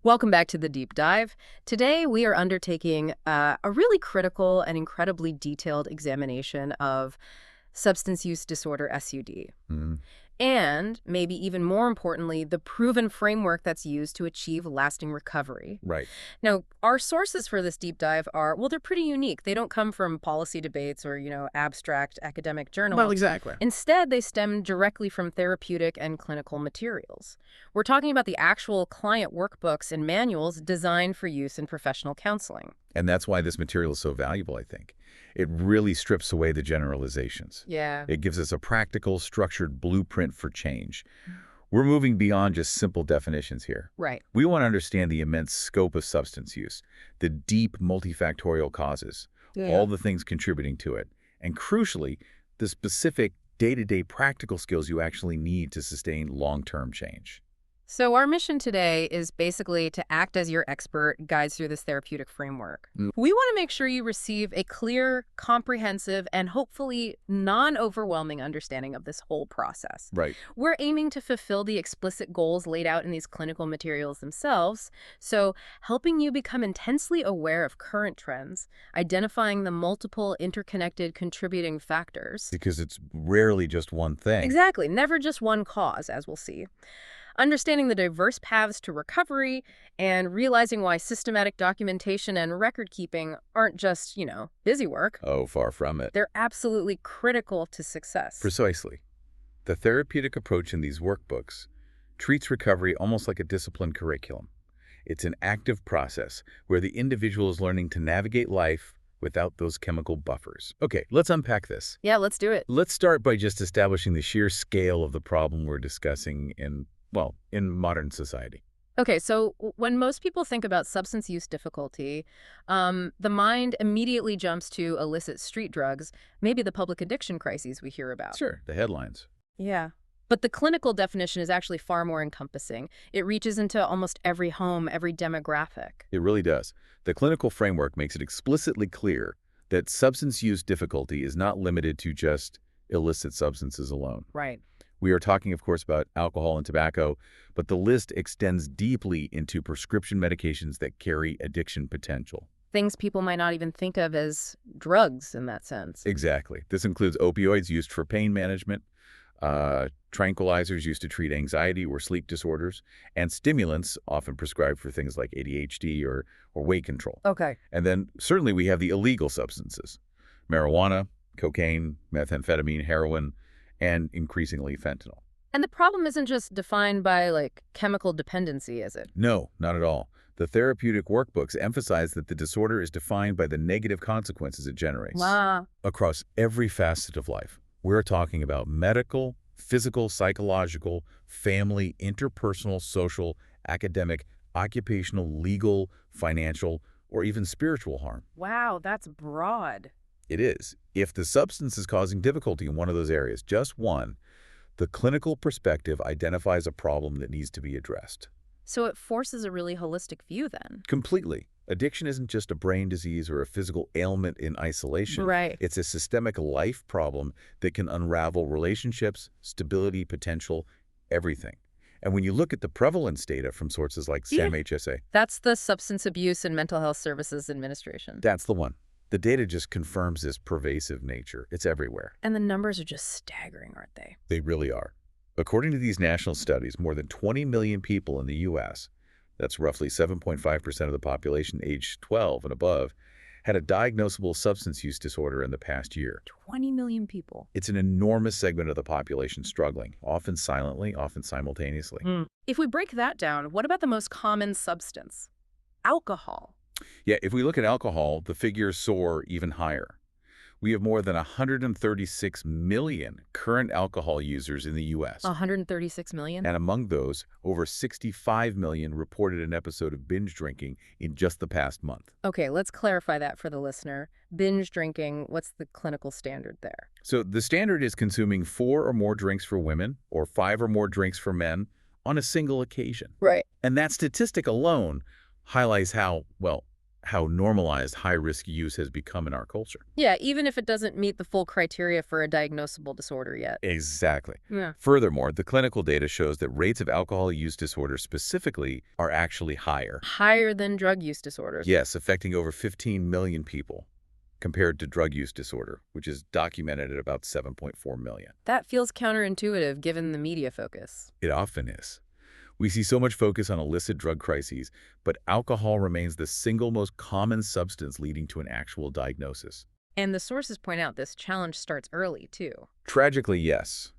Welcome back to the deep dive. Today we are undertaking a really critical and incredibly detailed examination of substance use disorder, SUD. Mhm. And maybe even more importantly, the proven framework that's used to achieve lasting recovery. Right. Now, our sources for this deep dive are, well, they're pretty unique. They don't come from policy debates or, abstract academic Well, journals. exactly. Instead, they stem directly from therapeutic and clinical materials. We're talking about the actual client workbooks and manuals designed for use in professional counseling. And that's why this material is so valuable, I think. It really strips away the generalizations. Yeah. It gives us a practical, structured blueprint for change. We're moving beyond just simple definitions here. Right. We want to understand the immense scope of substance use, the deep multifactorial causes, all the things contributing to it, and crucially, the specific day-to-day practical skills you actually need to sustain long-term change. So our mission today is basically to act as your expert guides through this therapeutic framework. Mm. We want to make sure you receive a clear, comprehensive, and hopefully non-overwhelming understanding of this whole process. Right. We're aiming to fulfill the explicit goals laid out in these clinical materials themselves, so helping you become intensely aware of current trends, identifying the multiple interconnected contributing factors. Because it's rarely just one thing. Exactly, never just one cause, as we'll see. Understanding the diverse paths to recovery and realizing why systematic documentation and record keeping aren't just, busy work. Oh, far from it. They're absolutely critical to success. Precisely. The therapeutic approach in these workbooks treats recovery almost like a disciplined curriculum. It's an active process where the individual is learning to navigate life without those chemical buffers. Okay, let's unpack this. Yeah, let's do it. Let's start by just establishing the sheer scale of the problem we're discussing in modern society. Okay, so when most people think about substance use difficulty, the mind immediately jumps to illicit street drugs, maybe the public addiction crises we hear about. Sure, the headlines. Yeah. But the clinical definition is actually far more encompassing. It reaches into almost every home, every demographic. It really does. The clinical framework makes it explicitly clear that substance use difficulty is not limited to just illicit substances alone. Right. We are talking, of course, about alcohol and tobacco, but the list extends deeply into prescription medications that carry addiction potential. Things people might not even think of as drugs in that sense. Exactly. This includes opioids used for pain management, tranquilizers used to treat anxiety or sleep disorders, and stimulants often prescribed for things like ADHD or weight control. Okay. And then certainly we have the illegal substances, marijuana, cocaine, methamphetamine, heroin, and increasingly fentanyl. And the problem isn't just defined by, chemical dependency, is it? No, not at all. The therapeutic workbooks emphasize that the disorder is defined by the negative consequences it generates. Wow. Across every facet of life. We're talking about medical, physical, psychological, family, interpersonal, social, academic, occupational, legal, financial, or even spiritual harm. Wow, that's broad. It is. If the substance is causing difficulty in one of those areas, just one, the clinical perspective identifies a problem that needs to be addressed. So it forces a really holistic view then. Completely. Addiction isn't just a brain disease or a physical ailment in isolation. Right. It's a systemic life problem that can unravel relationships, stability, potential, everything. And when you look at the prevalence data from sources like SAMHSA, That's the Substance Abuse and Mental Health Services Administration. that's the one. The data just confirms this pervasive nature. It's everywhere. And the numbers are just staggering, aren't they? They really are. According to these national studies, more than 20 million people in the U.S., that's roughly 7.5% of the population aged 12 and above, had a diagnosable substance use disorder in the past year. 20 million people. It's an enormous segment of the population struggling, often silently, often simultaneously. If we break that down, what about the most common substance? Alcohol. Yeah, if we look at alcohol, the figures soar even higher. We have more than 136 million current alcohol users in the U.S. 136 million? And among those, over 65 million reported an episode of binge drinking in just the past month. Okay, let's clarify that for the listener. Binge drinking, what's the clinical standard there? So the standard is consuming 4 or more drinks for women or 5 or more drinks for men on a single occasion. Right. And that statistic alone highlights how how normalized high-risk use has become in our culture. Yeah, even if it doesn't meet the full criteria for a diagnosable disorder yet. Exactly. Yeah. Furthermore, the clinical data shows that rates of alcohol use disorder specifically are actually higher. Higher than drug use disorders. Yes, affecting over 15 million people compared to drug use disorder, which is documented at about 7.4 million. That feels counterintuitive given the media focus. It often is. We see so much focus on illicit drug crises, but alcohol remains the single most common substance leading to an actual diagnosis. And the sources point out this challenge starts early, too. Tragically, yes.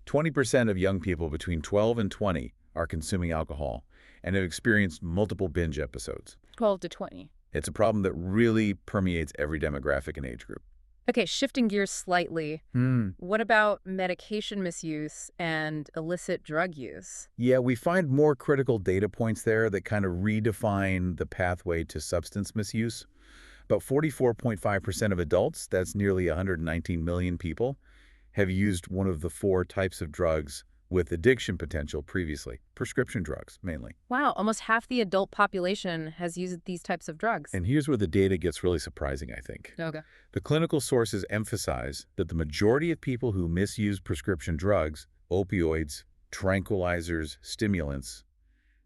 20% of young people between 12 and 20 are consuming alcohol and have experienced multiple binge episodes. 12 to 20. It's a problem that really permeates every demographic and age group. Okay, shifting gears slightly. What about medication misuse and illicit drug use? Yeah, we find more critical data points there that kind of redefine the pathway to substance misuse. About 44.5% of adults, that's nearly 119 million people, have used one of the 4 types of drugs with addiction potential previously. Prescription drugs, mainly. Wow, almost half the adult population has used these types of drugs. And here's where the data gets really surprising, I think. Okay. The clinical sources emphasize that the majority of people who misuse prescription drugs, opioids, tranquilizers, stimulants,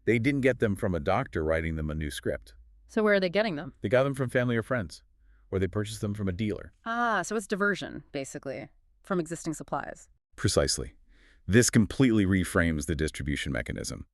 they didn't get them from a doctor writing them a new script. So where are they getting them? They got them from family or friends, or they purchased them from a dealer. Ah, so it's diversion, basically, from existing supplies. Precisely. This completely reframes the distribution mechanism.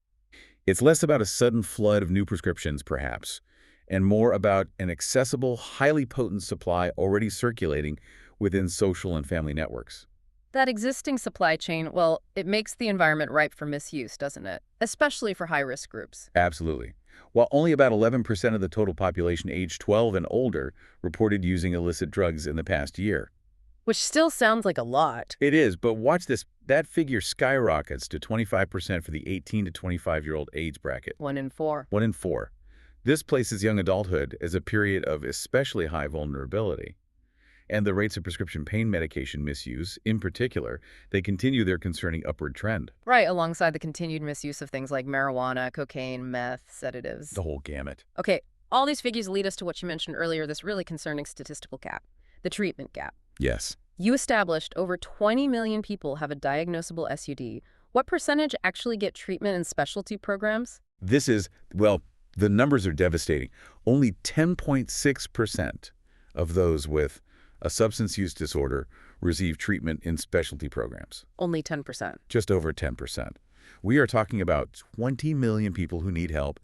It's less about a sudden flood of new prescriptions, perhaps, and more about an accessible, highly potent supply already circulating within social and family networks. That existing supply chain, well, it makes the environment ripe for misuse, doesn't it? Especially for high-risk groups. Absolutely. While only about 11% of the total population aged 12 and older reported using illicit drugs in the past year. Which still sounds like a lot. It is, but watch this. That figure skyrockets to 25% for the 18 to 25-year-old age bracket. 1 in 4. 1 in 4. This places young adulthood as a period of especially high vulnerability. And the rates of prescription pain medication misuse, in particular, they continue their concerning upward trend. Right, alongside the continued misuse of things like marijuana, cocaine, meth, sedatives. The whole gamut. Okay, all these figures lead us to what you mentioned earlier, this really concerning statistical gap, the treatment gap. Yes. You established over 20 million people have a diagnosable SUD. What percentage actually get treatment in specialty programs? This is, well, the numbers are devastating. Only 10.6% of those with a substance use disorder receive treatment in specialty programs. Only 10%. Just over 10%. We are talking about 20 million people who need help,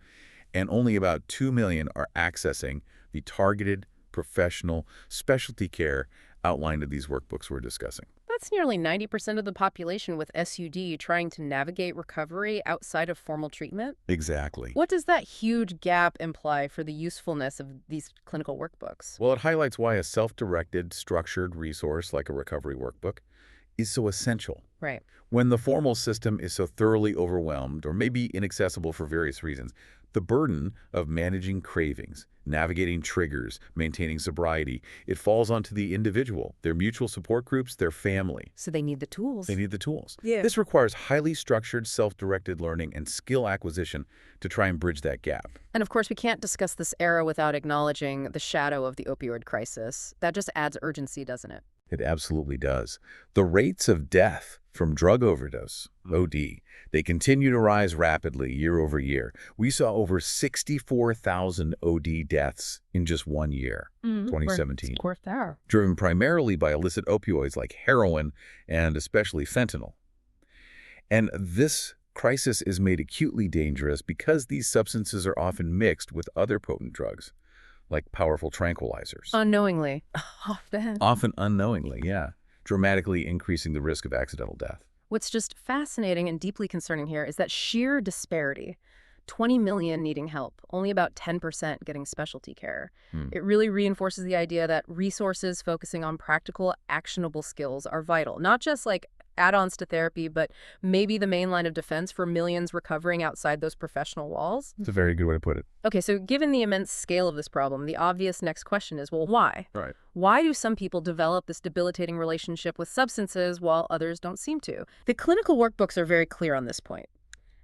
and only about 2 million are accessing the targeted, professional, specialty care outlined in these workbooks we're discussing. That's nearly 90% of the population with SUD trying to navigate recovery outside of formal treatment. Exactly. What does that huge gap imply for the usefulness of these clinical workbooks? Well, it highlights why a self-directed, structured resource like a recovery workbook is so essential. Right. When the formal system is so thoroughly overwhelmed or maybe inaccessible for various reasons, the burden of managing cravings, navigating triggers, maintaining sobriety, it falls onto the individual, their mutual support groups, their family. So they need the tools. They need the tools. Yeah. This requires highly structured, self-directed learning and skill acquisition to try and bridge that gap. And of course, we can't discuss this era without acknowledging the shadow of the opioid crisis. That just adds urgency, doesn't it? It absolutely does. The rates of death from drug overdose, OD, they continue to rise rapidly year over year. We saw over 64,000 OD deaths in just 1 year, 2017, Of course there. driven primarily by illicit opioids like heroin and especially fentanyl. And this crisis is made acutely dangerous because these substances are often mixed with other potent drugs, like powerful tranquilizers. Unknowingly. Often. Often unknowingly, yeah, dramatically increasing the risk of accidental death. What's just fascinating and deeply concerning here is that sheer disparity. 20 million needing help, only about 10% getting specialty care. It really reinforces the idea that resources focusing on practical, actionable skills are vital. Not just like add-ons to therapy, but maybe the main line of defense for millions recovering outside those professional walls. It's a very good way to put it. Okay, so given the immense scale of this problem, the obvious next question is, well, why? Right. Why do some people develop this debilitating relationship with substances while others don't seem to? The clinical workbooks are very clear on this point.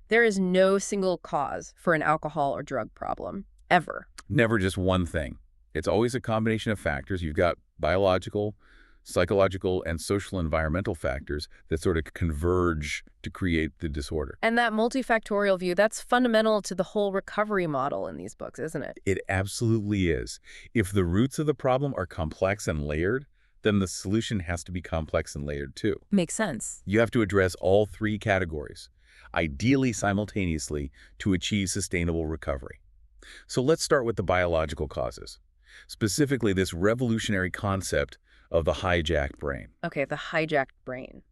There is no single cause for an alcohol or drug problem. ever. Never just one thing. It's always a combination of factors. You've got biological, psychological, and social environmental factors that sort of converge to create the disorder. And that multifactorial view, that's fundamental to the whole recovery model in these books, isn't it? It absolutely is. If the roots of the problem are complex and layered, then the solution has to be complex and layered too. Makes sense. You have to address all three categories, ideally simultaneously, to achieve sustainable recovery. So let's start with the biological causes, specifically this revolutionary concept of the hijacked brain. Okay, the hijacked brain.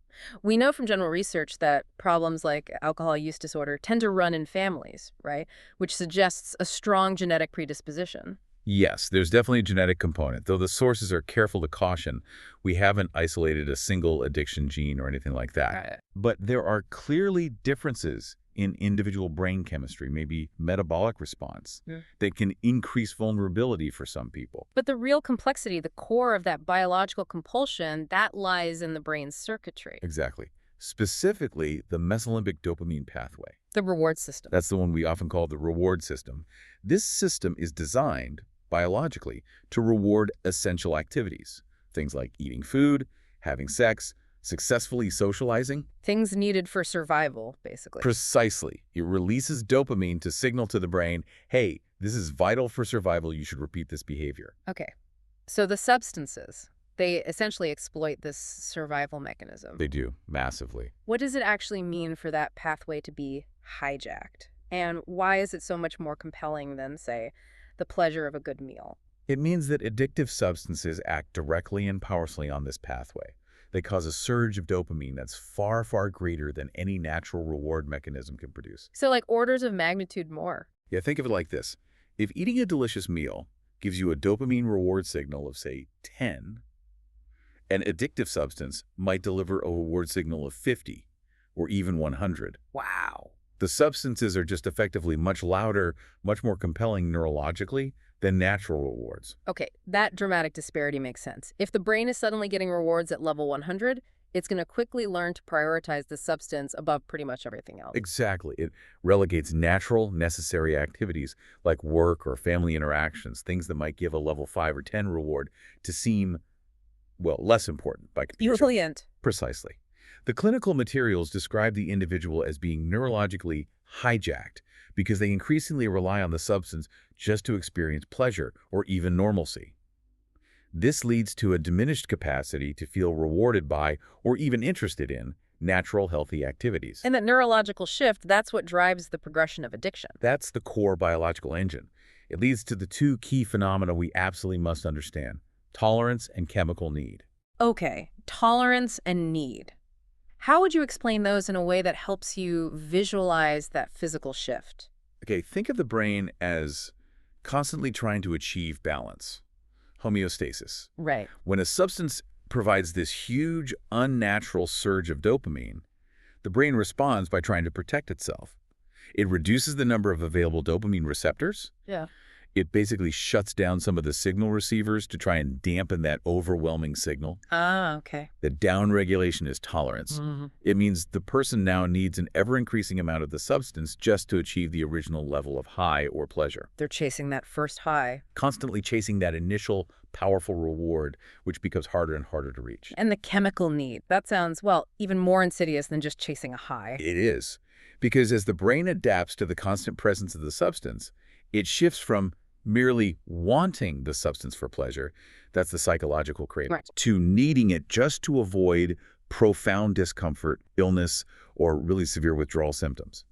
We know from general research that problems like alcohol use disorder tend to run in families, right? Which suggests a strong genetic predisposition. Yes, there's definitely a genetic component, though the sources are careful to caution. We haven't isolated a single addiction gene or anything like that. Right. But there are clearly differences in individual brain chemistry, maybe metabolic response, that can increase vulnerability for some people. But the real complexity, the core of that biological compulsion, that lies in the brain's circuitry, Exactly. Specifically, the mesolimbic dopamine pathway. the reward system. That's the one we often call the reward system. This system is designed, biologically, to reward essential activities. Things like eating food, having sex, successfully socializing. Things needed for survival, basically. Precisely. It releases dopamine to signal to the brain, hey, this is vital for survival, you should repeat this behavior. Okay. So the substances, they essentially exploit this survival mechanism. They do, massively. What does it actually mean for that pathway to be hijacked? And why is it so much more compelling than, say, the pleasure of a good meal? It means that addictive substances act directly and powerfully on this pathway. They cause a surge of dopamine that's far, far greater than any natural reward mechanism can produce. So like orders of magnitude more. Yeah, think of it like this. If eating a delicious meal gives you a dopamine reward signal of, say, 10, an addictive substance might deliver a reward signal of 50 or even 100. Wow. The substances are just effectively much louder, much more compelling neurologically than natural rewards. Okay, that dramatic disparity makes sense. If the brain is suddenly getting rewards at level 100, it's going to quickly learn to prioritize the substance above pretty much everything else. Exactly. It relegates natural, necessary activities like work or family interactions, things that might give a level 5 or 10 reward, to seem, well, less important by comparison. Brilliant. Precisely. The clinical materials describe the individual as being neurologically hijacked because they increasingly rely on the substance just to experience pleasure or even normalcy. This leads to a diminished capacity to feel rewarded by or even interested in natural, healthy activities. And that neurological shift, that's what drives the progression of addiction. That's the core biological engine. It leads to the two key phenomena we absolutely must understand: tolerance and chemical need. Okay, tolerance and need. How would you explain those in a way that helps you visualize that physical shift? Okay, think of the brain as constantly trying to achieve balance, homeostasis. Right. When a substance provides this huge, unnatural surge of dopamine, the brain responds by trying to protect itself. It reduces the number of available dopamine receptors. Yeah. It basically shuts down some of the signal receivers to try and dampen that overwhelming signal. Ah, okay. The downregulation is tolerance. It means the person now needs an ever-increasing amount of the substance just to achieve the original level of high or pleasure. They're chasing that first high. Constantly chasing that initial powerful reward, which becomes harder and harder to reach. And the chemical need. That sounds, well, even more insidious than just chasing a high. It is. Because as the brain adapts to the constant presence of the substance, it shifts from merely wanting the substance for pleasure, that's the psychological craving, Right. to needing it just to avoid profound discomfort, illness, or really severe withdrawal symptoms.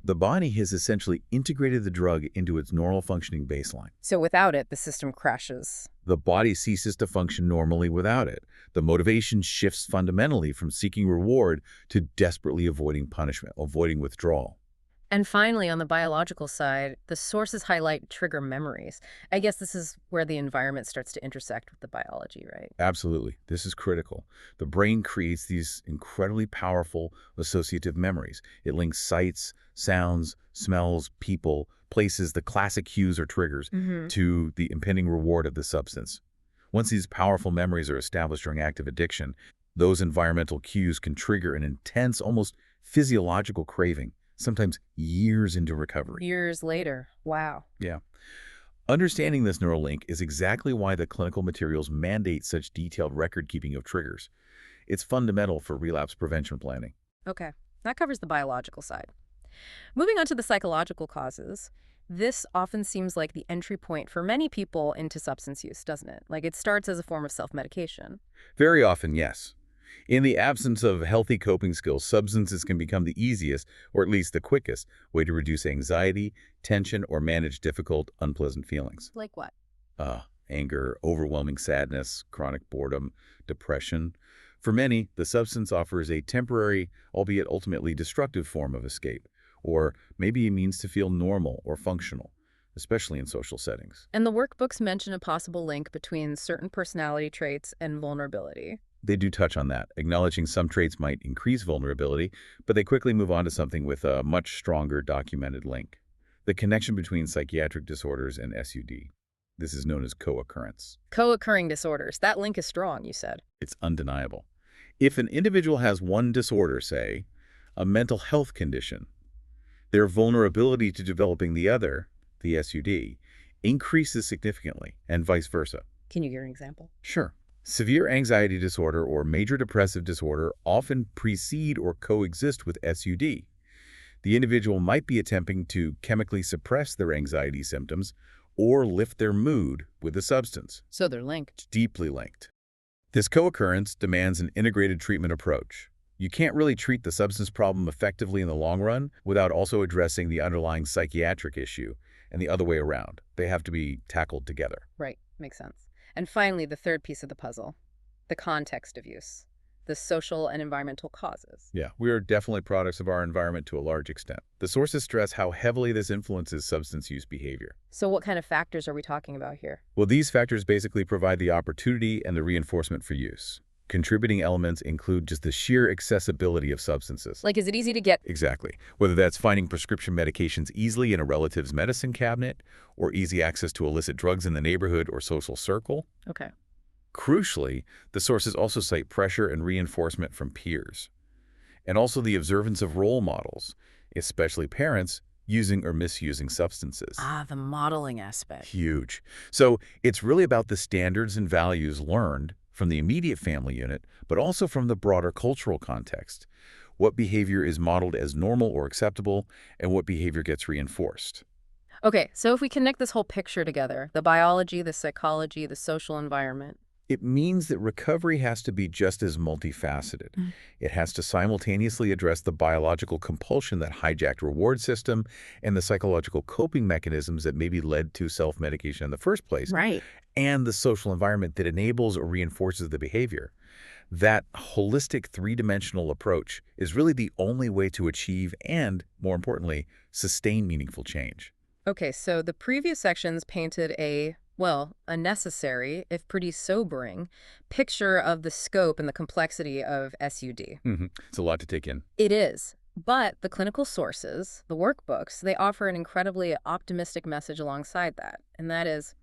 The body has essentially integrated the drug into its normal functioning baseline. So without it, the system crashes. The body ceases to function normally without it. The motivation shifts fundamentally from seeking reward to desperately avoiding punishment, avoiding withdrawal. And finally, on the biological side, the sources highlight trigger memories. I guess this is where the environment starts to intersect with the biology, right? Absolutely. This is critical. The brain creates these incredibly powerful associative memories. It links sights, sounds, smells, people, places, the classic cues or triggers, to the impending reward of the substance. Once these powerful memories are established during active addiction, those environmental cues can trigger an intense, almost physiological craving, sometimes years into recovery. Years later. Wow. Yeah. Understanding this neural link is exactly why the clinical materials mandate such detailed record-keeping of triggers. It's fundamental for relapse prevention planning. Okay. That covers the biological side. Moving on to the psychological causes, this often seems like the entry point for many people into substance use, doesn't it? Like it starts as a form of self-medication. Very often, yes. In the absence of healthy coping skills, substances can become the easiest, or at least the quickest, way to reduce anxiety, tension, or manage difficult, unpleasant feelings. Like what? Anger, overwhelming sadness, chronic boredom, depression. For many, the substance offers a temporary, albeit ultimately destructive form of escape, or maybe a means to feel normal or functional, especially in social settings. And the workbooks mention a possible link between certain personality traits and vulnerability. They do touch on that, acknowledging some traits might increase vulnerability, but they quickly move on to something with a much stronger documented link. The connection between psychiatric disorders and SUD. This is known as co-occurrence. Co-occurring disorders. That link is strong, you said. It's undeniable. If an individual has one disorder, say, a mental health condition, their vulnerability to developing the other, the SUD, increases significantly, and vice versa. Can you give an example? Sure. Severe anxiety disorder or major depressive disorder often precede or coexist with SUD. The individual might be attempting to chemically suppress their anxiety symptoms or lift their mood with a substance. So they're linked. It's deeply linked. This co-occurrence demands an integrated treatment approach. You can't really treat the substance problem effectively in the long run without also addressing the underlying psychiatric issue, and the other way around. They have to be tackled together. Right. Makes sense. And finally, the third piece of the puzzle, the context of use, the social and environmental causes. Yeah, we are definitely products of our environment to a large extent. The sources stress how heavily this influences substance use behavior. So what kind of factors are we talking about here? Well, these factors basically provide the opportunity and the reinforcement for use. Contributing elements include just the sheer accessibility of substances. Like, is it easy to get? Exactly. Whether that's finding prescription medications easily in a relative's medicine cabinet, or easy access to illicit drugs in the neighborhood or social circle. Okay. Crucially, the sources also cite pressure and reinforcement from peers, and also the observance of role models, especially parents, using or misusing substances. Ah, the modeling aspect. Huge. So it's really about the standards and values learned from the immediate family unit, but also from the broader cultural context. What behavior is modeled as normal or acceptable, and what behavior gets reinforced. Okay, so if we connect this whole picture together, the biology, the psychology, the social environment. It means that recovery has to be just as multifaceted. It has to simultaneously address the biological compulsion that hijacked reward system and the psychological coping mechanisms that maybe led to self-medication in the first place, Right. and the social environment that enables or reinforces the behavior. That holistic three-dimensional approach is really the only way to achieve and, more importantly, sustain meaningful change. Okay, so the previous sections painted a necessary, if pretty sobering, picture of the scope and the complexity of SUD. It's a lot to take in. It is. But the clinical sources, the workbooks, they offer an incredibly optimistic message alongside that. And that is,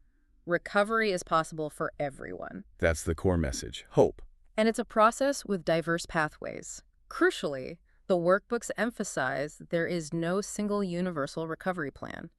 recovery is possible for everyone. That's the core message. Hope. And it's a process with diverse pathways. Crucially, the workbooks emphasize there is no single universal recovery plan.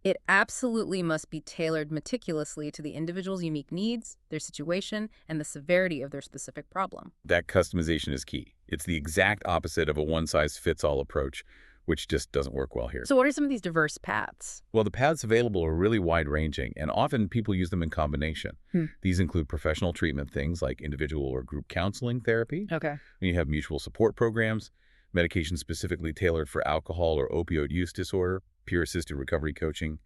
It absolutely must be tailored meticulously to the individual's unique needs, their situation, and the severity of their specific problem. That customization is key. It's the exact opposite of a one-size-fits-all approach, which just doesn't work well here. So what are some of these diverse paths? Well, the paths available are really wide-ranging, and often people use them in combination. These include professional treatment, things like individual or group counseling therapy. Okay. And you have mutual support programs, medication specifically tailored for alcohol or opioid use disorder, peer-assisted recovery coaching,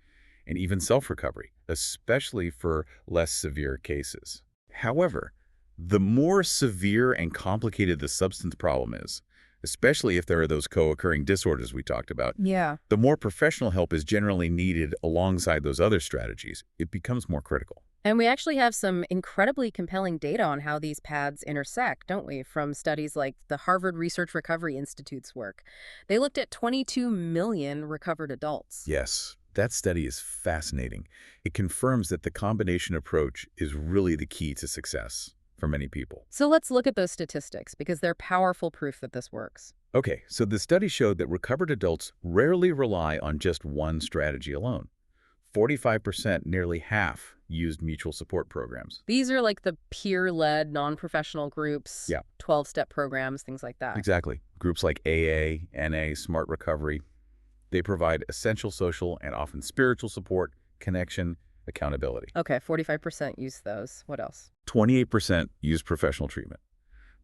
and even self-recovery, especially for less severe cases. However, the more severe and complicated the substance problem is, especially if there are those co-occurring disorders we talked about, Yeah. the more professional help is generally needed alongside those other strategies. It becomes more critical. And we actually have some incredibly compelling data on how these paths intersect, don't we? From studies like the Harvard Research Recovery Institute's work. They looked at 22 million recovered adults. Yes, that study is fascinating. It confirms that the combination approach is really the key to success. for many people. So let's look at those statistics because they're powerful proof that this works. Okay, so the study showed that recovered adults rarely rely on just one strategy alone. 45%, nearly half, used mutual support programs. These are like the peer-led, non-professional groups, Yeah, 12-step programs, things like that. exactly. Groups like AA, NA, Smart Recovery, they provide essential social and often spiritual support, connection, accountability. Okay, 45% use those. What else? 28% use professional treatment.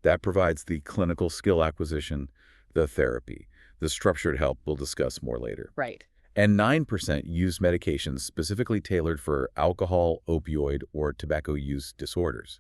That provides the clinical skill acquisition, the therapy, the structured help we'll discuss more later. Right. And 9% use medications specifically tailored for alcohol, opioid, or tobacco use disorders,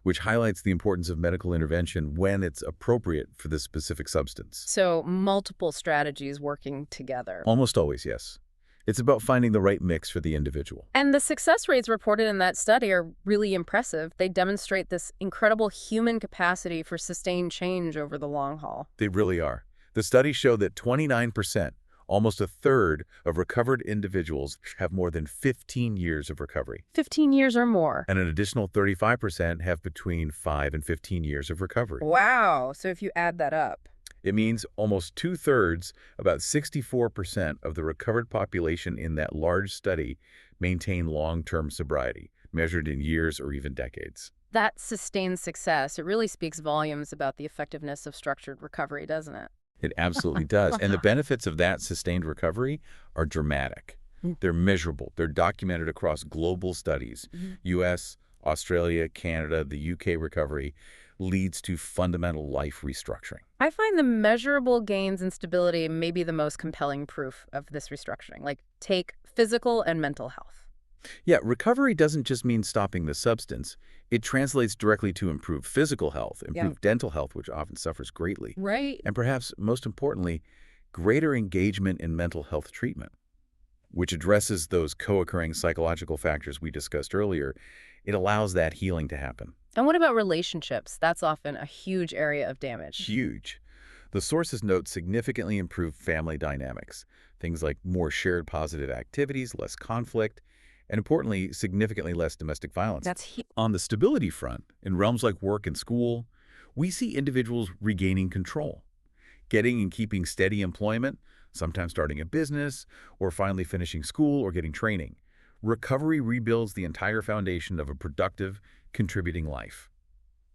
which highlights the importance of medical intervention when it's appropriate for the specific substance. So multiple strategies working together. Almost always, yes. It's about finding the right mix for the individual. And the success rates reported in that study are really impressive. They demonstrate this incredible human capacity for sustained change over the long haul. They really are. The studies show that 29%, almost a third of recovered individuals have more than 15 years of recovery. 15 years or more. And an additional 35% have between 5 and 15 years of recovery. Wow. So if you add that up. It means almost two-thirds, about 64% of the recovered population in that large study maintain long-term sobriety, measured in years or even decades. That sustained success, it really speaks volumes about the effectiveness of structured recovery, doesn't it? It absolutely does. And the benefits of that sustained recovery are dramatic. They're measurable. They're documented across global studies. U.S., Australia, Canada, the U.K. recovery leads to fundamental life restructuring. I find the measurable gains in stability maybe the most compelling proof of this restructuring. Like, take physical and mental health. Yeah, recovery doesn't just mean stopping the substance. It translates directly to improved physical health, improved dental health, which often suffers greatly. Right. And perhaps most importantly, greater engagement in mental health treatment, which addresses those co-occurring psychological factors we discussed earlier. It allows that healing to happen. And what about relationships? That's often a huge area of damage. Huge. The sources note significantly improved family dynamics, things like more shared positive activities, less conflict, and importantly, significantly less domestic violence. That's huge. On the stability front, in realms like work and school, we see individuals regaining control, getting and keeping steady employment, sometimes starting a business, or finally finishing school or getting training. Recovery rebuilds the entire foundation of a productive, contributing life.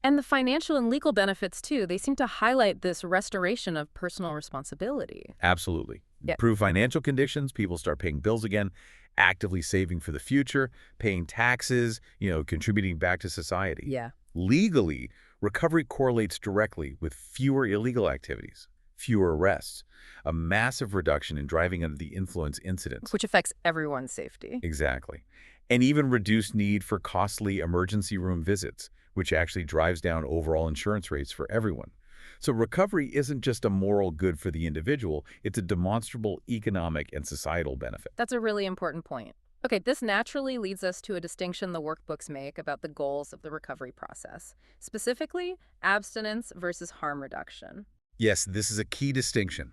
And the financial and legal benefits, too, they seem to highlight this restoration of personal responsibility. Absolutely. Yeah. Improve financial conditions, people start paying bills again, actively saving for the future, paying taxes, contributing back to society. Yeah. Legally, recovery correlates directly with fewer illegal activities, fewer arrests, a massive reduction in driving under the influence incidents. Which affects everyone's safety. Exactly. And even reduced need for costly emergency room visits, which actually drives down overall insurance rates for everyone. So recovery isn't just a moral good for the individual, it's a demonstrable economic and societal benefit. That's a really important point. Okay, this naturally leads us to a distinction the workbooks make about the goals of the recovery process, specifically abstinence versus harm reduction. Yes, this is a key distinction.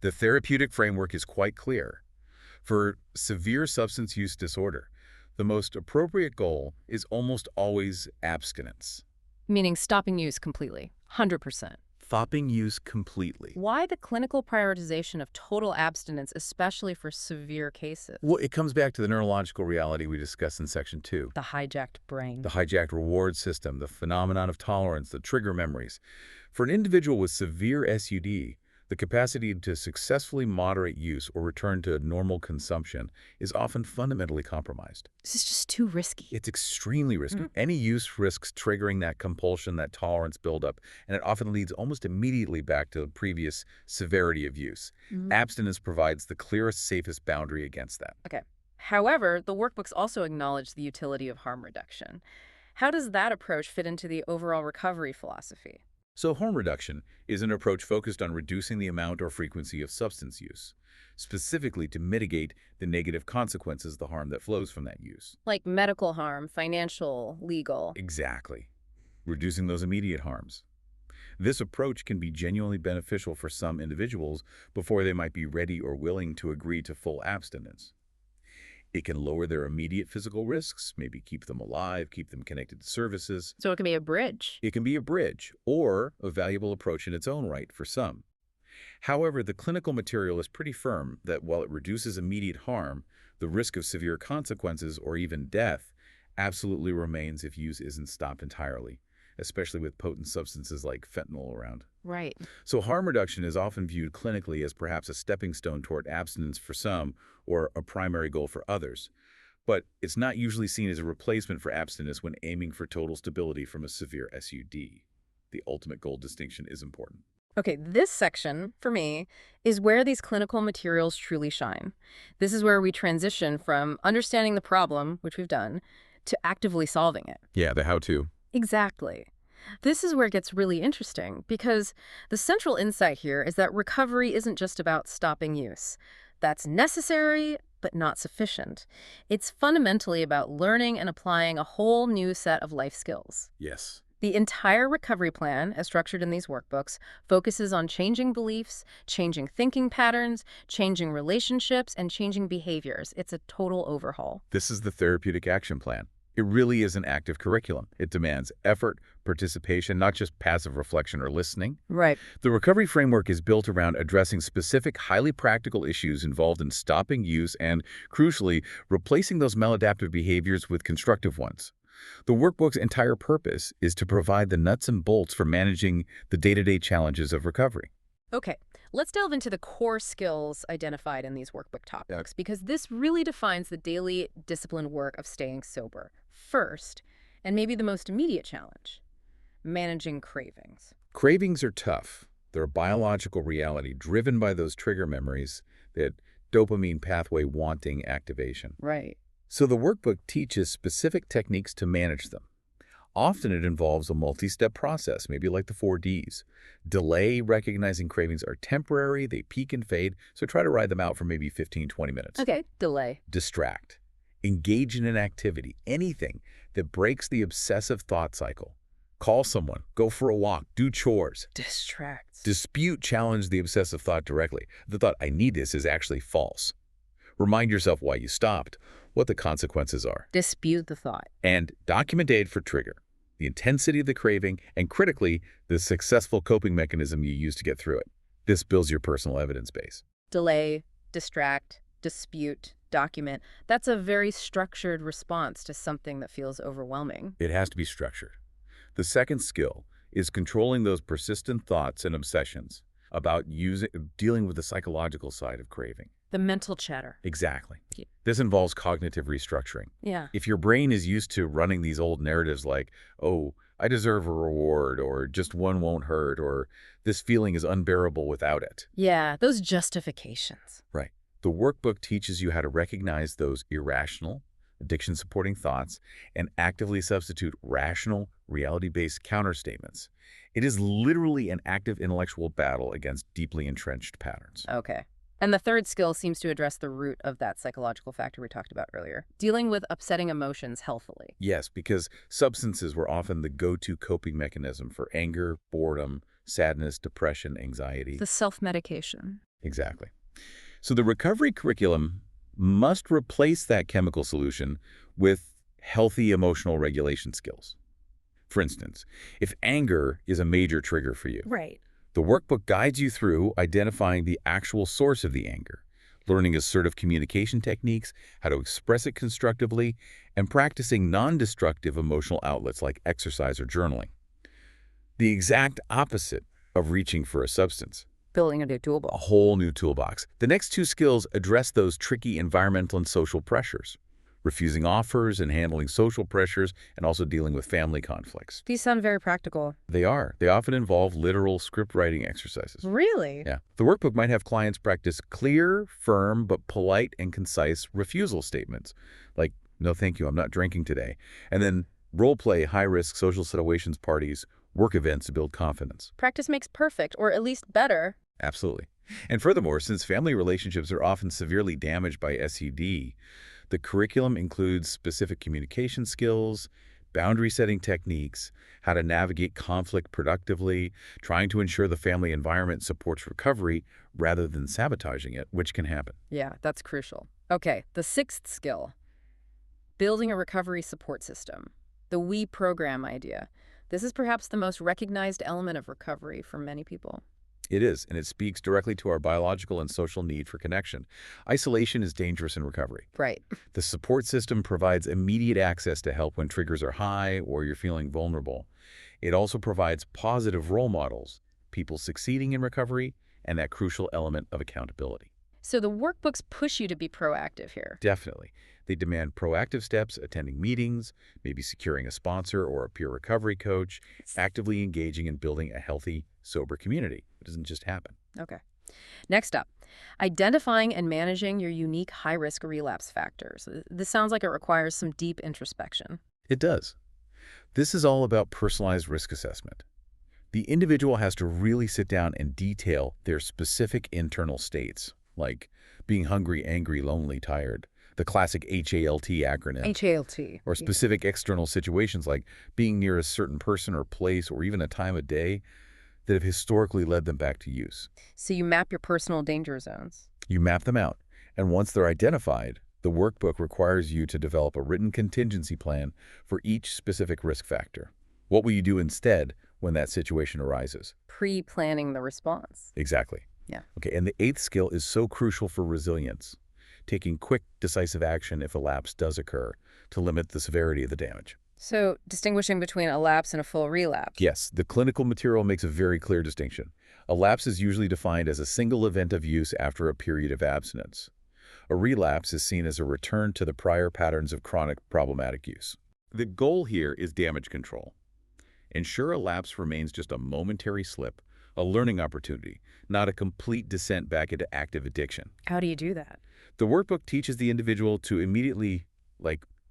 The therapeutic framework is quite clear. For severe substance use disorder, the most appropriate goal is almost always abstinence. Meaning stopping use completely, 100%. Stopping use completely. Why the clinical prioritization of total abstinence, especially for severe cases? Well, it comes back to the neurological reality we discussed in Section 2. The hijacked brain. The hijacked reward system, the phenomenon of tolerance, the trigger memories. For an individual with severe SUD, the capacity to successfully moderate use or return to normal consumption is often fundamentally compromised. This is just too risky. It's extremely risky. Any use risks triggering that compulsion, that tolerance buildup, and it often leads almost immediately back to the previous severity of use. Abstinence provides the clearest, safest boundary against that. Okay. However, the workbooks also acknowledge the utility of harm reduction. How does that approach fit into the overall recovery philosophy? So harm reduction is an approach focused on reducing the amount or frequency of substance use, specifically to mitigate the negative consequences of the harm that flows from that use. Like medical harm, financial, legal. Exactly. Reducing those immediate harms. This approach can be genuinely beneficial for some individuals before they might be ready or willing to agree to full abstinence. It can lower their immediate physical risks, maybe keep them alive, keep them connected to services. So it can be a bridge. It can be a bridge or a valuable approach in its own right for some. However, the clinical material is pretty firm that while it reduces immediate harm, the risk of severe consequences or even death absolutely remains if use isn't stopped entirely, especially with potent substances like fentanyl around. Right. So harm reduction is often viewed clinically as perhaps a stepping stone toward abstinence for some or a primary goal for others. But it's not usually seen as a replacement for abstinence when aiming for total stability from a severe SUD. The ultimate goal distinction is important. Okay, this section, for me, is where these clinical materials truly shine. This is where we transition from understanding the problem, which we've done, to actively solving it. Yeah, the how-to. Exactly. This is where it gets really interesting because the central insight here is that recovery isn't just about stopping use. That's necessary, but not sufficient. It's fundamentally about learning and applying a whole new set of life skills. Yes. The entire recovery plan, as structured in these workbooks, focuses on changing beliefs, changing thinking patterns, changing relationships, and changing behaviors. It's a total overhaul. This is the therapeutic action plan. It really is an active curriculum. It demands effort, participation, not just passive reflection or listening. Right. The recovery framework is built around addressing specific, highly practical issues involved in stopping use and, crucially, replacing those maladaptive behaviors with constructive ones. The workbook's entire purpose is to provide the nuts and bolts for managing the day-to-day challenges of recovery. Okay, let's delve into the core skills identified in these workbook topics because this really defines the daily disciplined work of staying sober. First, and maybe the most immediate challenge, managing cravings. Cravings are tough. They're a biological reality driven by those trigger memories, that dopamine pathway wanting activation. Right. So the workbook teaches specific techniques to manage them. Often it involves a multi-step process, maybe like the 4Ds. Delay, recognizing cravings are temporary, they peak and fade, so try to ride them out for maybe 15-20 minutes. Okay, delay. Distract. Engage in an activity, anything that breaks the obsessive thought cycle. Call someone, go for a walk, do chores. Distract. Dispute, challenge the obsessive thought directly. The thought, I need this, is actually false. Remind yourself why you stopped, what the consequences are. Dispute the thought. And document data for trigger, the intensity of the craving, and critically, the successful coping mechanism you use to get through it. This builds your personal evidence base. Delay, distract, dispute, document. That's a very structured response to something that feels overwhelming. It has to be structured. The second skill is controlling those persistent thoughts and obsessions about dealing with the psychological side of craving. The mental chatter. Exactly. Yeah. This involves cognitive restructuring. Yeah. If your brain is used to running these old narratives like, oh, I deserve a reward, or just one won't hurt, or this feeling is unbearable without it. Yeah, those justifications. Right. The workbook teaches you how to recognize those irrational, addiction-supporting thoughts and actively substitute rational, reality-based counterstatements. It is literally an active intellectual battle against deeply entrenched patterns. Okay. And the third skill seems to address the root of that psychological factor we talked about earlier, dealing with upsetting emotions healthily. Yes, because substances were often the go-to coping mechanism for anger, boredom, sadness, depression, anxiety. The self-medication. Exactly. So the recovery curriculum must replace that chemical solution with healthy emotional regulation skills. For instance, if anger is a major trigger for you, Right. the workbook guides you through identifying the actual source of the anger, learning assertive communication techniques, how to express it constructively, and practicing non-destructive emotional outlets like exercise or journaling. The exact opposite of reaching for a substance. Building a new A toolbox. whole new toolbox. The next two skills address those tricky environmental and social pressures, refusing offers and handling social pressures, and also dealing with family conflicts. These sound very practical. They are. They often involve literal script writing exercises. Really? Yeah. The workbook might have clients practice clear, firm, but polite and concise refusal statements, like, no thank you, I'm not drinking today, and then role-play high-risk social situations, parties, work events to build confidence. Practice makes perfect, or at least better. Absolutely. And furthermore, since family relationships are often severely damaged by SUD, the curriculum includes specific communication skills, boundary-setting techniques, how to navigate conflict productively, trying to ensure the family environment supports recovery rather than sabotaging it, which can happen. Yeah, that's crucial. Okay, the sixth skill, building a recovery support system. The we program idea. This is perhaps the most recognized element of recovery for many people. It is, and it speaks directly to our biological and social need for connection. Isolation is dangerous in recovery. Right. The support system provides immediate access to help when triggers are high or you're feeling vulnerable. It also provides positive role models, people succeeding in recovery, and that crucial element of accountability. So the workbooks push you to be proactive here. Definitely. They demand proactive steps, attending meetings, maybe securing a sponsor or a peer recovery coach, actively engaging in building a healthy, sober community. It doesn't just happen. Okay. Next up, identifying and managing your unique high-risk relapse factors. This sounds like it requires some deep introspection. It does. This is all about personalized risk assessment. The individual has to really sit down and detail their specific internal states, like being hungry, angry, lonely, tired, the classic HALT acronym, HALT. or specific external situations like being near a certain person or place or even a time of day that have historically led them back to use. So you map your personal danger zones. You map them out, and once they're identified, the workbook requires you to develop a written contingency plan for each specific risk factor. What will you do instead when that situation arises? Pre-planning the response. Exactly. Yeah. Okay, and the eighth skill is so crucial for resilience, taking quick, decisive action if a lapse does occur to limit the severity of the damage. So distinguishing between a lapse and a full relapse. Yes, the clinical material makes a very clear distinction. A lapse is usually defined as a single event of use after a period of abstinence. A relapse is seen as a return to the prior patterns of chronic problematic use. The goal here is damage control. Ensure a lapse remains just a momentary slip, a learning opportunity, not a complete descent back into active addiction. How do you do that? The workbook teaches the individual to immediately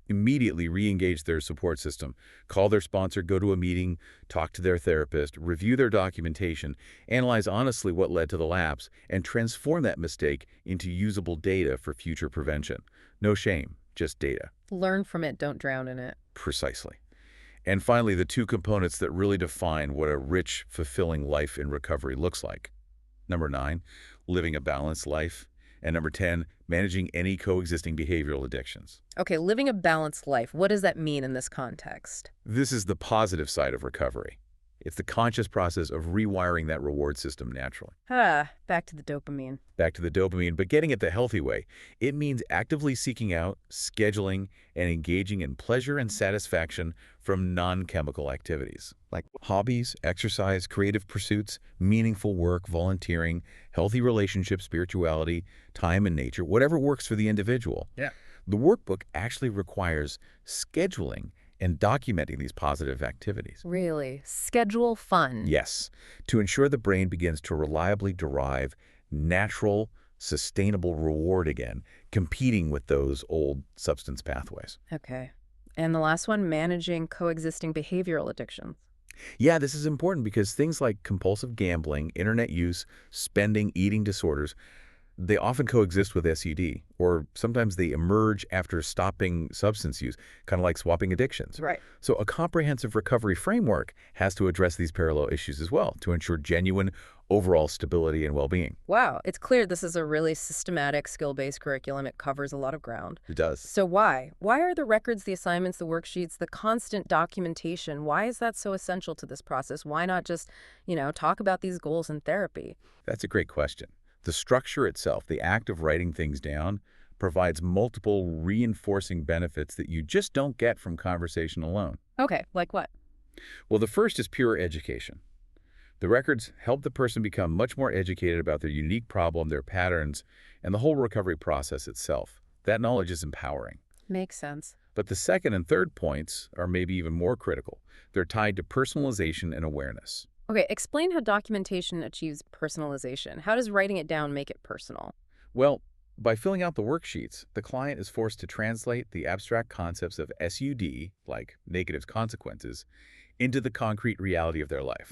re-engage their support system, call their sponsor, go to a meeting, talk to their therapist, review their documentation, analyze honestly what led to the lapse, and transform that mistake into usable data for future prevention. No shame, just data. Learn from it, don't drown in it. Precisely. And finally, the two components that really define what a rich, fulfilling life in recovery looks like. Number 9, living a balanced life. And number 10, managing any coexisting behavioral addictions. Okay, living a balanced life. What does that mean in this context? This is the positive side of recovery. It's the conscious process of rewiring that reward system naturally. Back to the dopamine. Back to the dopamine, but getting it the healthy way. It means actively seeking out, scheduling, and engaging in pleasure and satisfaction from non-chemical activities, like hobbies, exercise, creative pursuits, meaningful work, volunteering, healthy relationships, spirituality, time in nature, whatever works for the individual. Yeah. The workbook actually requires scheduling and documenting these positive activities. Really? Schedule fun. Yes, to ensure the brain begins to reliably derive natural, sustainable reward again, competing with those old substance pathways. Okay. And the last one, managing coexisting behavioral addictions. Yeah, this is important because things like compulsive gambling, internet use, spending, eating disorders, they often coexist with SUD, or sometimes they emerge after stopping substance use, kind of like swapping addictions. Right. So a comprehensive recovery framework has to address these parallel issues as well to ensure genuine overall stability and well-being. Wow, it's clear this is a really systematic, skill-based curriculum. It covers a lot of ground. It does. So why? Why are the records, the assignments, the worksheets, the constant documentation, why is that so essential to this process? Why not just, talk about these goals in therapy? That's a great question. The structure itself, the act of writing things down, provides multiple reinforcing benefits that you just don't get from conversation alone. Okay, like what? Well, the first is pure education. The records help the person become much more educated about their unique problem, their patterns, and the whole recovery process itself. That knowledge is empowering. Makes sense. But the second and third points are maybe even more critical. They're tied to personalization and awareness. Okay, explain how documentation achieves personalization. How does writing it down make it personal? Well, by filling out the worksheets, the client is forced to translate the abstract concepts of SUD, like negative consequences, into the concrete reality of their life.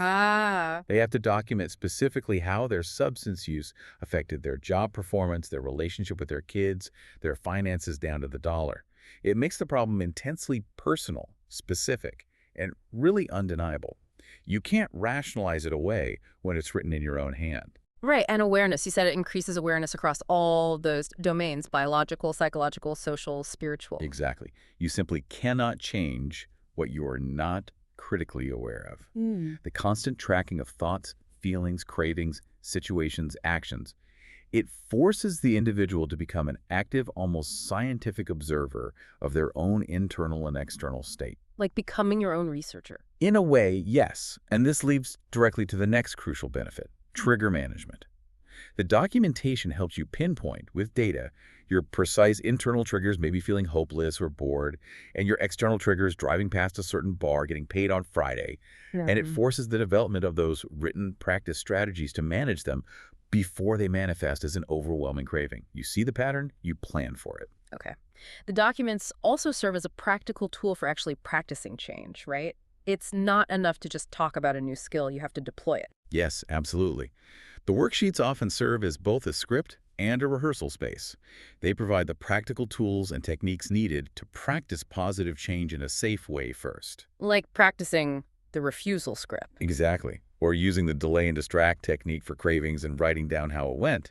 They have to document specifically how their substance use affected their job performance, their relationship with their kids, their finances down to the dollar. It makes the problem intensely personal, specific, and really undeniable. You can't rationalize it away when it's written in your own hand. Right, and awareness. You said it increases awareness across all those domains: biological, psychological, social, spiritual. Exactly. You simply cannot change what you are not critically aware of. Hmm. The constant tracking of thoughts, feelings, cravings, situations, actions, it forces the individual to become an active, almost scientific observer of their own internal and external state. Like becoming your own researcher. In a way, yes, and this leads directly to the next crucial benefit, trigger management. The documentation helps you pinpoint, with data, your precise internal triggers, maybe feeling hopeless or bored, and your external triggers, driving past a certain bar, getting paid on Friday. Yeah. And it forces the development of those written practice strategies to manage them before they manifest as an overwhelming craving. You see the pattern, you plan for it. Okay. The documents also serve as a practical tool for actually practicing change, right? It's not enough to just talk about a new skill. You have to deploy it. Yes, absolutely. The worksheets often serve as both a script and a rehearsal space. They provide the practical tools and techniques needed to practice positive change in a safe way first. Like practicing the refusal script. Exactly. Or using the delay and distract technique for cravings and writing down how it went.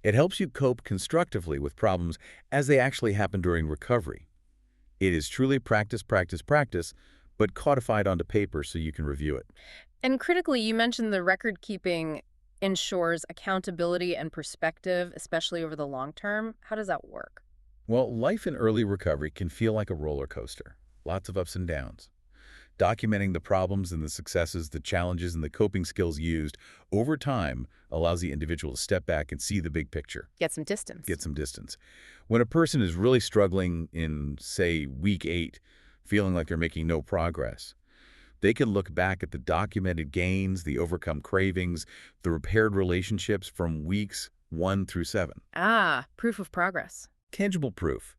It helps you cope constructively with problems as they actually happen during recovery. It is truly practice, practice, practice, but codified onto paper so you can review it. And critically, you mentioned the record keeping ensures accountability and perspective, especially over the long term. How does that work? Well, life in early recovery can feel like a roller coaster. Lots of ups and downs. Documenting the problems and the successes, the challenges, and the coping skills used over time allows the individual to step back and see the big picture, Get some distance. get some distance. When a person is really struggling in, say, week 8, feeling like they're making no progress, they can look back at the documented gains, the overcome cravings, the repaired relationships from weeks 1 through 7. Proof of progress. Tangible proof.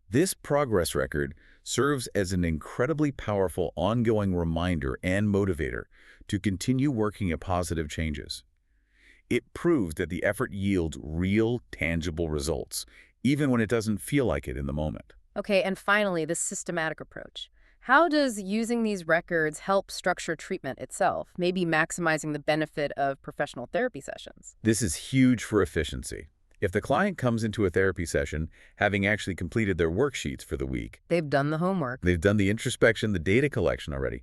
This progress record serves as an incredibly powerful ongoing reminder and motivator to continue working at positive changes. It proves that the effort yields real, tangible results, even when it doesn't feel like it in the moment. Okay, and finally, the systematic approach. How does using these records help structure treatment itself, maybe maximizing the benefit of professional therapy sessions? This is huge for efficiency. If the client comes into a therapy session having actually completed their worksheets for the week, They've done the homework. they've done the introspection, the data collection already,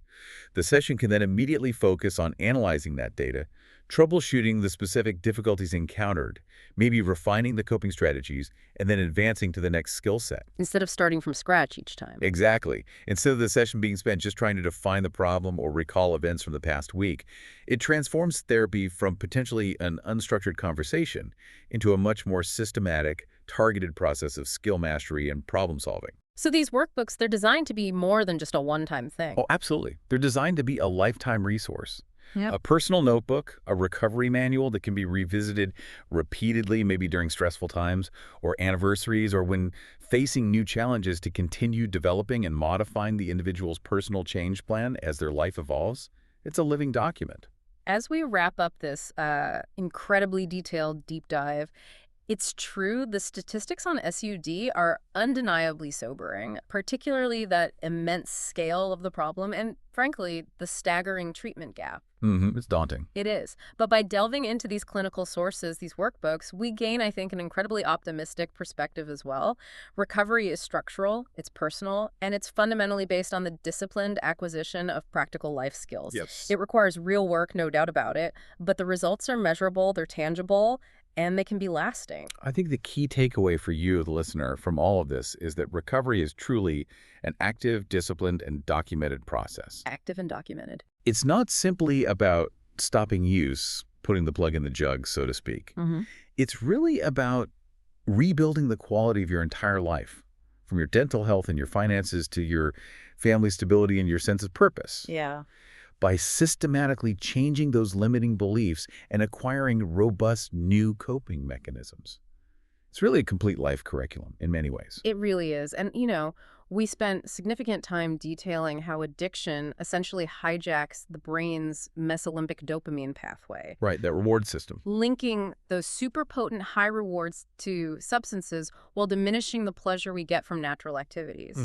the session can then immediately focus on analyzing that data, troubleshooting the specific difficulties encountered, maybe refining the coping strategies, and then advancing to the next skill set. Instead of starting from scratch each time. Exactly. Instead of the session being spent just trying to define the problem or recall events from the past week, it transforms therapy from potentially an unstructured conversation into a much more systematic, targeted process of skill mastery and problem solving. So these workbooks, they're designed to be more than just a one-time thing. Oh, absolutely. They're designed to be a lifetime resource. Yep. A personal notebook, a recovery manual that can be revisited repeatedly, maybe during stressful times or anniversaries or when facing new challenges to continue developing and modifying the individual's personal change plan as their life evolves. It's a living document. As we wrap up this incredibly detailed deep dive, it's true the statistics on SUD are undeniably sobering, particularly that immense scale of the problem and, frankly, the staggering treatment gap. It's daunting. It is. But by delving into these clinical sources, these workbooks, we gain, I think, an incredibly optimistic perspective as well. Recovery is structural, it's personal, and it's fundamentally based on the disciplined acquisition of practical life skills. Yes. It requires real work, no doubt about it, but the results are measurable, they're tangible, and they can be lasting. I think the key takeaway for you, the listener, from all of this is that recovery is truly an active, disciplined, and documented process. Active and documented. It's not simply about stopping use, putting the plug in the jug, so to speak. It's really about rebuilding the quality of your entire life, from your dental health and your finances to your family stability and your sense of purpose. Yeah. By systematically changing those limiting beliefs and acquiring robust new coping mechanisms. It's really a complete life curriculum in many ways. It really is. And, we spent significant time detailing how addiction essentially hijacks the brain's mesolimbic dopamine pathway, Right, that reward system. linking those super potent high rewards to substances while diminishing the pleasure we get from natural activities.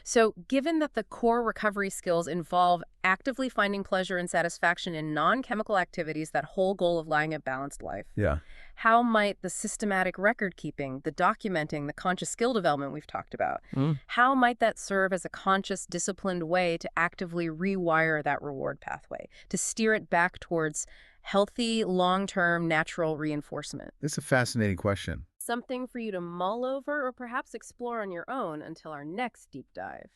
So given that the core recovery skills involve actively finding pleasure and satisfaction in non-chemical activities, that whole goal of lying a balanced life. Yeah. How might the systematic record keeping, the documenting, the conscious skill development we've talked about, Mm. how might that serve as a conscious, disciplined way to actively rewire that reward pathway, to steer it back towards healthy, long-term, natural reinforcement? This is a fascinating question. Something for you to mull over or perhaps explore on your own until our next deep dive.